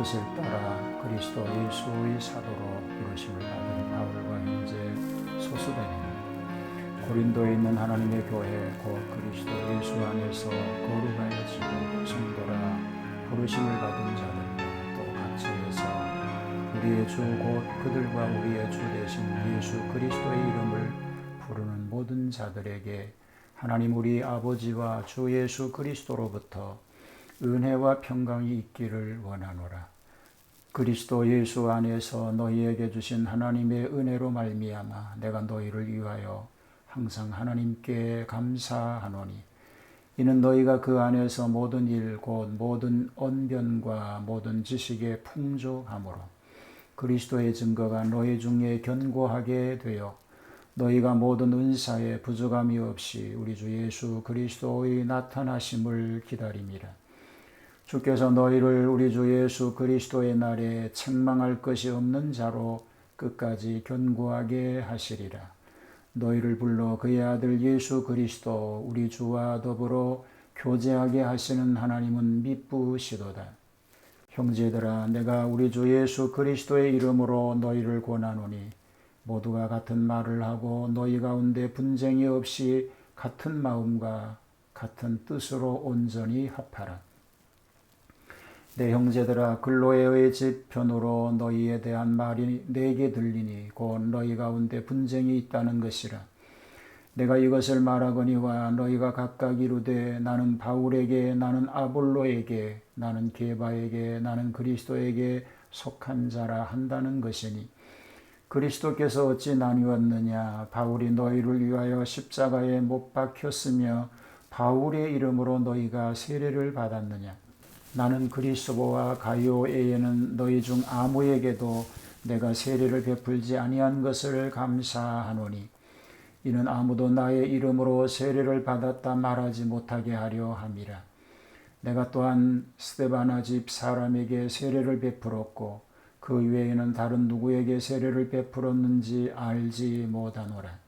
뜻을 따라 그리스도 예수의 사도로 부르심을 받은 바울과 형제 소스베니는 고린도에 있는 하나님의 교회 곧 그리스도 예수 안에서 거룩하여지고 성도라 부르심을 받은 자들과 또 각처에서 우리의 주 곧 그들과 우리의 주 되신 예수 그리스도의 이름을 부르는 모든 자들에게 하나님 우리 아버지와 주 예수 그리스도로부터 은혜와 평강이 있기를 원하노라. 그리스도 예수 안에서 너희에게 주신 하나님의 은혜로 말미암아 내가 너희를 위하여 항상 하나님께 감사하노니 이는 너희가 그 안에서 모든 일 곧 모든 언변과 모든 지식에 풍족함으로 그리스도의 증거가 너희 중에 견고하게 되어 너희가 모든 은사에 부족함이 없이 우리 주 예수 그리스도의 나타나심을 기다림이라. 주께서 너희를 우리 주 예수 그리스도의 날에 책망할 것이 없는 자로 끝까지 견고하게 하시리라. 너희를 불러 그의 아들 예수 그리스도 우리 주와 더불어 교제하게 하시는 하나님은 미쁘시도다. 형제들아, 내가 우리 주 예수 그리스도의 이름으로 너희를 권하노니 모두가 같은 말을 하고 너희 가운데 분쟁이 없이 같은 마음과 같은 뜻으로 온전히 합하라. 내 형제들아, 글로에의 집 편으로 너희에 대한 말이 내게 들리니 곧 너희 가운데 분쟁이 있다는 것이라. 내가 이것을 말하거니와 너희가 각각 이르되 나는 바울에게, 나는 아볼로에게, 나는 게바에게, 나는 그리스도에게 속한 자라 한다는 것이니 그리스도께서 어찌 나뉘었느냐? 바울이 너희를 위하여 십자가에 못 박혔으며 바울의 이름으로 너희가 세례를 받았느냐? 나는 그리스도와 가이오에게는 너희 중 아무에게도 내가 세례를 베풀지 아니한 것을 감사하노니 이는 아무도 나의 이름으로 세례를 받았다 말하지 못하게 하려 함이라. 내가 또한 스데바나 집 사람에게 세례를 베풀었고 그 외에는 다른 누구에게 세례를 베풀었는지 알지 못하노라.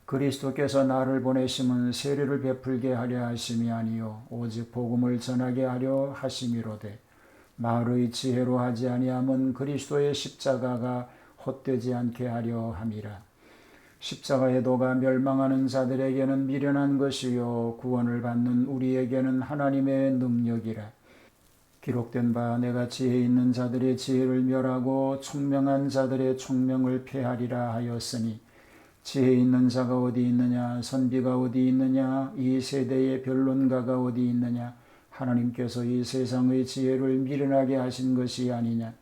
그리스도께서 나를 보내심은 세례를 베풀게 하려 하심이 아니요 오직 복음을 전하게 하려 하심이로되 말의 지혜로 하지 아니함은 그리스도의 십자가가 헛되지 않게 하려 함이라. 십자가의 도가 멸망하는 자들에게는 미련한 것이요 구원을 받는 우리에게는 하나님의 능력이라. 기록된 바 내가 지혜 있는 자들의 지혜를 멸하고 총명한 자들의 총명을 폐하리라 하였으니 지혜 있는 자가 어디 있느냐? 선비가 어디 있느냐? 이 세대의 변론가가 어디 있느냐? 하나님께서 이 세상의 지혜를 미련하게 하신 것이 아니냐?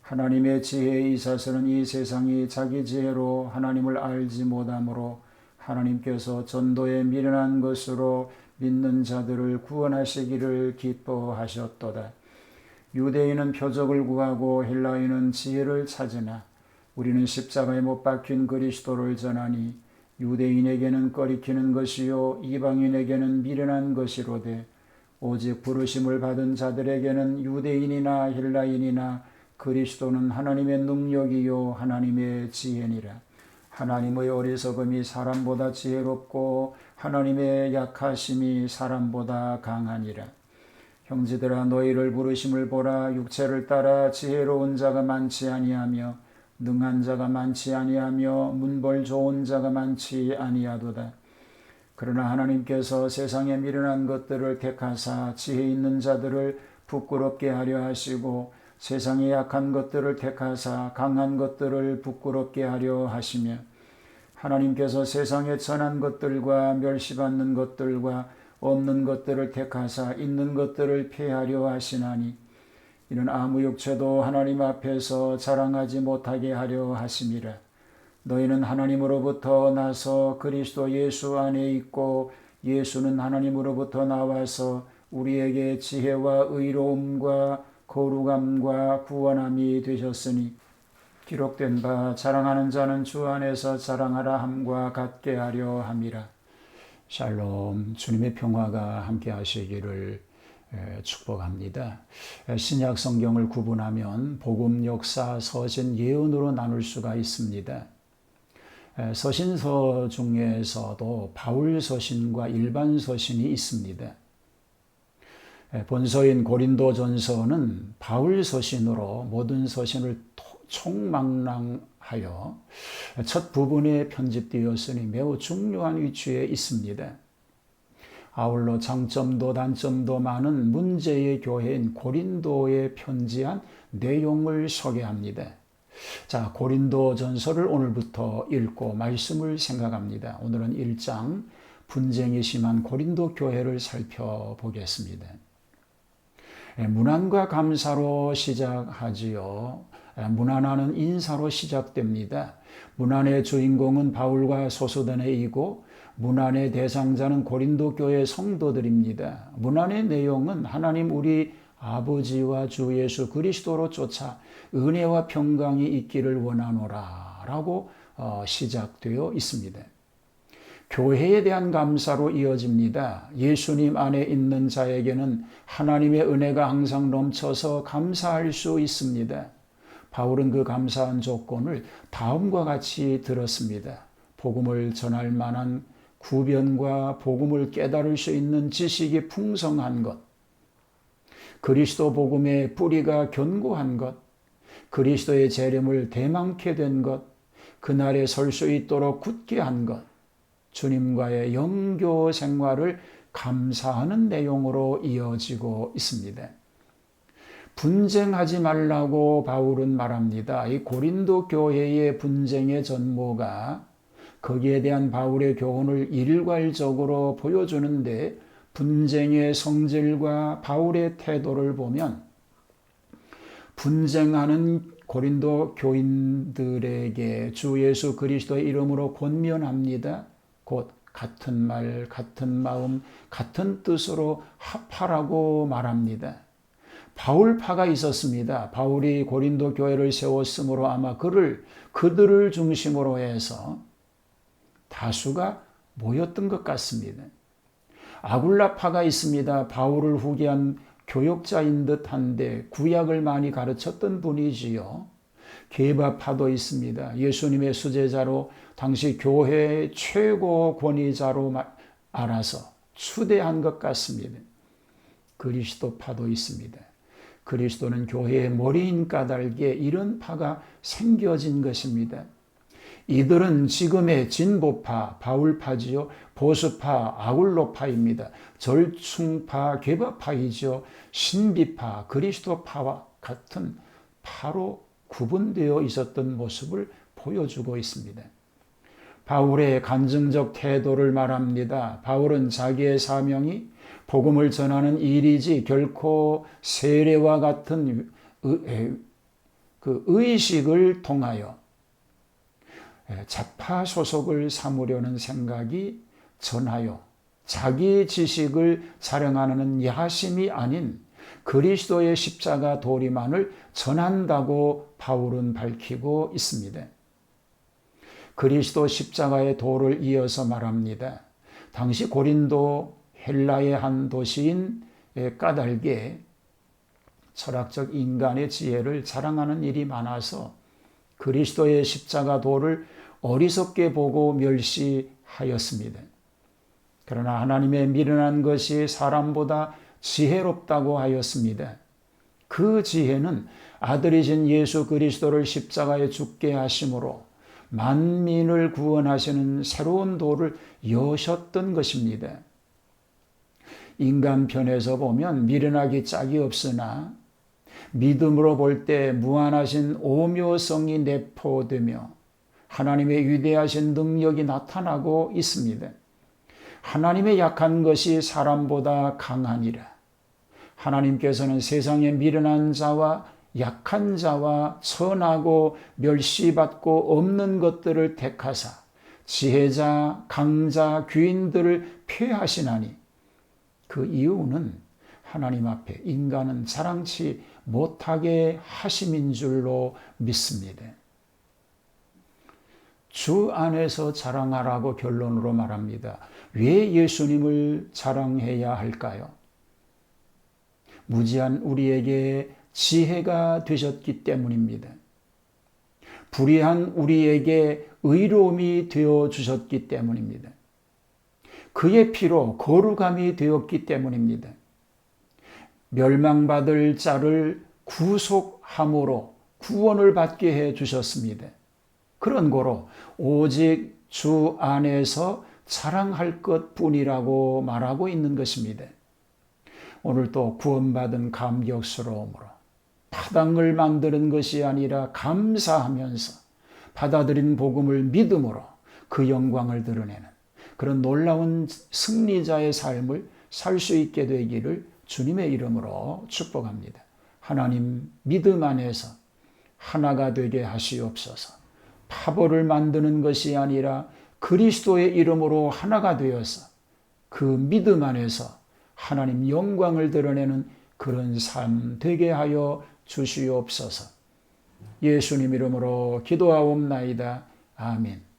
하나님의 지혜의 이사서는 이 세상이 자기 지혜로 하나님을 알지 못하므로 하나님께서 전도에 미련한 것으로 믿는 자들을 구원하시기를 기뻐하셨도다. 유대인은 표적을 구하고 헬라인은 지혜를 찾으나 우리는 십자가에 못 박힌 그리스도를 전하니 유대인에게는 꺼리키는 것이요 이방인에게는 미련한 것이로되 오직 부르심을 받은 자들에게는 유대인이나 헬라인이나 그리스도는 하나님의 능력이요 하나님의 지혜니라. 하나님의 어리석음이 사람보다 지혜롭고 하나님의 약하심이 사람보다 강하니라. 형제들아, 너희를 부르심을 보라. 육체를 따라 지혜로운 자가 많지 아니하며 능한 자가 많지 아니하며 문벌 좋은 자가 많지 아니하도다. 그러나 하나님께서 세상에 미련한 것들을 택하사 지혜 있는 자들을 부끄럽게 하려 하시고 세상에 약한 것들을 택하사 강한 것들을 부끄럽게 하려 하시며 하나님께서 세상에 천한 것들과 멸시받는 것들과 없는 것들을 택하사 있는 것들을 폐하려 하시나니 이는 아무 육체도 하나님 앞에서 자랑하지 못하게 하려 하심이라. 너희는 하나님으로부터 나서 그리스도 예수 안에 있고 예수는 하나님으로부터 나와서 우리에게 지혜와 의로움과 거룩함과 구원함이 되셨으니 기록된 바 자랑하는 자는 주 안에서 자랑하라 함과 같게 하려 함이라. 샬롬. 주님의 평화가 함께 하시기를 축복합니다. 신약 성경을 구분하면 복음, 역사, 서신, 예언으로 나눌 수가 있습니다. 서신서 중에서도 바울 서신과 일반 서신이 있습니다. 본서인 고린도전서는 바울 서신으로 모든 서신을 총망라하여 첫 부분에 편집되었으니 매우 중요한 위치에 있습니다. 아울러 장점도 단점도 많은 문제의 교회인 고린도에 편지한 내용을 소개합니다. 자, 고린도전서를 오늘부터 읽고 말씀을 생각합니다. 오늘은 1장 분쟁이 심한 고린도 교회를 살펴보겠습니다. 문안과 감사로 시작하지요. 문안하는 인사로 시작됩니다. 문안의 주인공은 바울과 소수den의이고 문안의 대상자는 고린도 교회 성도들입니다. 문안의 내용은 하나님 우리 아버지와 주 예수 그리스도로 쫓아 은혜와 평강이 있기를 원하노라 라고 시작되어 있습니다. 교회에 대한 감사로 이어집니다. 예수님 안에 있는 자에게는 하나님의 은혜가 항상 넘쳐서 감사할 수 있습니다. 바울은 그 감사한 조건을 다음과 같이 들었습니다. 복음을 전할 만한 구변과 복음을 깨달을 수 있는 지식이 풍성한 것, 그리스도 복음의 뿌리가 견고한 것, 그리스도의 재림을 대망케 된 것, 그날에 설 수 있도록 굳게 한 것, 주님과의 영교 생활을 감사하는 내용으로 이어지고 있습니다. 분쟁하지 말라고 바울은 말합니다. 이 고린도 교회의 분쟁의 전모가 거기에 대한 바울의 교훈을 일괄적으로 보여주는데 분쟁의 성질과 바울의 태도를 보면 분쟁하는 고린도 교인들에게 주 예수 그리스도의 이름으로 권면합니다. 곧 같은 말, 같은 마음, 같은 뜻으로 합하라고 말합니다. 바울파가 있었습니다. 바울이 고린도 교회를 세웠으므로 아마 그들을 중심으로 해서 다수가 모였던 것 같습니다. 아굴라파가 있습니다. 바울을 후계한 교역자인 듯한데 구약을 많이 가르쳤던 분이지요. 게바파도 있습니다. 예수님의 수제자로 당시 교회의 최고 권위자로 알아서 추대한 것 같습니다. 그리스도파도 있습니다. 그리스도는 교회의 머리인 까닭에 이런 파가 생겨진 것입니다. 이들은 지금의 진보파, 바울파지요, 보수파, 아굴로파입니다. 절충파, 게바파이죠. 신비파, 그리스도파와 같은 파로 구분되어 있었던 모습을 보여주고 있습니다. 바울의 간증적 태도를 말합니다. 바울은 자기의 사명이 복음을 전하는 일이지 결코 세례와 같은 의식을 통하여 자파 소속을 삼으려는 생각이 전하여 자기 지식을 자랑하는 야심이 아닌 그리스도의 십자가 도리만을 전한다고 바울은 밝히고 있습니다. 그리스도 십자가의 도를 이어서 말합니다. 당시 고린도 헬라의 한 도시인 까닭에 철학적 인간의 지혜를 자랑하는 일이 많아서 그리스도의 십자가 도를 어리석게 보고 멸시하였습니다. 그러나 하나님의 미련한 것이 사람보다 지혜롭다고 하였습니다. 그 지혜는 아들이신 예수 그리스도를 십자가에 죽게 하심으로 만민을 구원하시는 새로운 도를 여셨던 것입니다. 인간 편에서 보면 미련하기 짝이 없으나 믿음으로 볼 때 무한하신 오묘성이 내포되며 하나님의 위대하신 능력이 나타나고 있습니다. 하나님의 약한 것이 사람보다 강하니라. 하나님께서는 세상에 미련한 자와 약한 자와 선하고 멸시받고 없는 것들을 택하사 지혜자, 강자, 귀인들을 폐하시나니 그 이유는 하나님 앞에 인간은 자랑치 못하게 하심인 줄로 믿습니다. 주 안에서 자랑하라고 결론으로 말합니다. 왜 예수님을 자랑해야 할까요? 무지한 우리에게 지혜가 되셨기 때문입니다. 불의한 우리에게 의로움이 되어 주셨기 때문입니다. 그의 피로 거룩함이 되었기 때문입니다. 멸망받을 자를 구속함으로 구원을 받게 해 주셨습니다. 그런 고로 오직 주 안에서 자랑할 것뿐이라고 말하고 있는 것입니다. 오늘도 구원받은 감격스러움으로 파당을 만드는 것이 아니라 감사하면서 받아들인 복음을 믿음으로 그 영광을 드러내는 그런 놀라운 승리자의 삶을 살 수 있게 되기를 주님의 이름으로 축복합니다. 하나님 믿음 안에서 하나가 되게 하시옵소서. 파벌을 만드는 것이 아니라 그리스도의 이름으로 하나가 되어서 그 믿음 안에서 하나님 영광을 드러내는 그런 삶 되게 하여 주시옵소서. 예수님 이름으로 기도하옵나이다. 아멘.